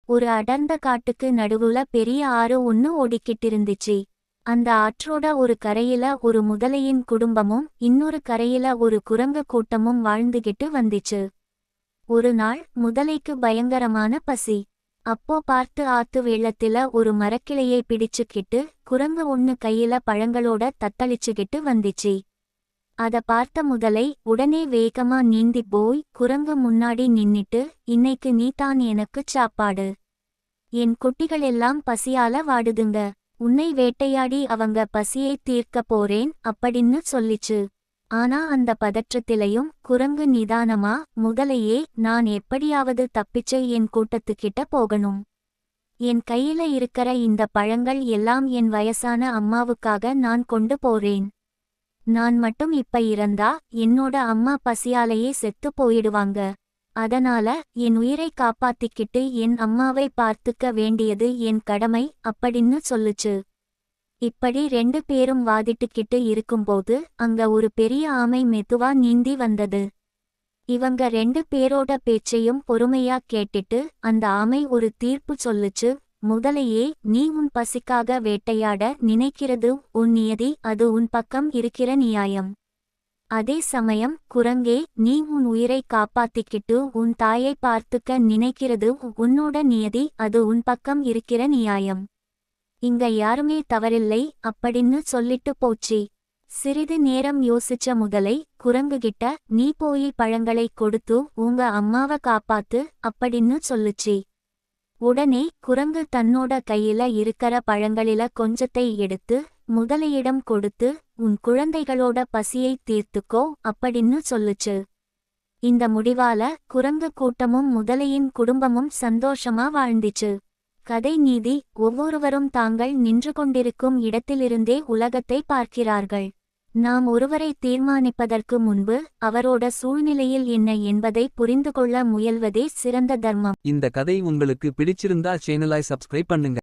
ஒரு அடர்ந்த காட்டுக்கு நடுவுல பெரிய ஆறு ஒன்னு ஓடிக்கிட்டிருந்துச்சு. அந்த ஆற்றோட ஒரு கரையில ஒரு முதலையின் குடும்பமும் இன்னொரு கரையில ஒரு குரங்கு கூட்டமும் வாழ்ந்துகிட்டு வந்துச்சு. ஒரு நாள் முதலைக்கு பயங்கரமான பசி. அப்போ பார்த்து ஆத்து வெள்ளத்தில ஒரு மரக்கிளையை பிடிச்சுக்கிட்டு குரங்கு ஒன்னு கையில பழங்களோட தத்தளிச்சுக்கிட்டு வந்துச்சு. அத பார்த்த முதலை உடனே வேகமா நீந்தி போய் குரங்கு முன்னாடி நின்னுட்டு, இன்னைக்கு நீதான் எனக்குச் சாப்பாடு. என் குட்டிகளெல்லாம் பசியால வாடுதுங்க. உன்னை வேட்டையாடி அவங்க பசியை தீர்க்க போறேன் அப்படின்னு சொல்லிச்சு. ஆனா அந்த பதற்றத்திலையும் குரங்கு நிதானமா, முதலையே, நான் எப்படியாவது தப்பிச்சு என் கூட்டத்துக்கிட்ட போகணும். என் கையில இருக்கற இந்த பழங்கள் எல்லாம் என் வயசான அம்மாவுக்காக நான் கொண்டு போறேன். நான் மட்டும் இப்ப இறந்தா என்னோட அம்மா பசியாலேயே செத்து போயிடுவாங்க. அதனால என் உயிரை காப்பாத்திக்கிட்டு என் அம்மாவை பார்த்துக்க வேண்டியது என் கடமை அப்படின்னு சொல்லுச்சு. இப்படி 2 பேரும் வாதிட்டுக்கிட்டு இருக்கும்போது அங்க ஒரு பெரிய ஆமை மெதுவா நீந்தி வந்தது. இவங்க 2 பேரோட பேச்சையும் பொறுமையா கேட்டுட்டு அந்த ஆமை ஒரு தீர்ப்பு சொல்லுச்சு. முதலையே, நீ உன் பசிக்காக வேட்டையாட நினைக்கிறது உன் நியதி, அது உன் பக்கம் இருக்கிற நியாயம். அதே சமயம் குரங்கே, நீ உன் உயிரை காப்பாத்திக்கிட்டு உன் தாயை பார்த்துக்க நினைக்கிறது உன்னோட நியதி, அது உன் பக்கம் இருக்கிற நியாயம். இங்க யாருமே தவறில்லை அப்படின்னு சொல்லிட்டு போச்சு. சிறிது நேரம் யோசிச்ச முதலை குரங்குகிட்ட, நீ போய் பழங்களை கொடுத்து உங்க அம்மாவை காப்பாத்து அப்படின்னு சொல்லுச்சு. உடனே குரங்கு தன்னோட கையில இருக்கற பழங்களில கொஞ்சத்தை எடுத்து முதலையிடம் கொடுத்து, உன் குழந்தைகளோட பசியை தீர்த்துக்கோ அப்படின்னு சொல்லுச்சு. இந்த முடிவால குரங்கு கூட்டமும் முதலையின் குடும்பமும் சந்தோஷமா வாழ்ந்துச்சு. கதை நீதி: ஒவ்வொருவரும் தாங்கள் நின்று கொண்டிருக்கும் இடத்திலிருந்தே உலகத்தை பார்க்கிறார்கள். நாம் ஒருவரை தீர்மானிப்பதற்கு முன்பு அவரோட சூழ்நிலையில் என்ன என்பதை புரிந்து கொள்ள முயல்வதே சிறந்த தர்மம். இந்த கதை உங்களுக்கு பிடிச்சிருந்தா சேனலை சப்ஸ்கிரைப் பண்ணுங்க.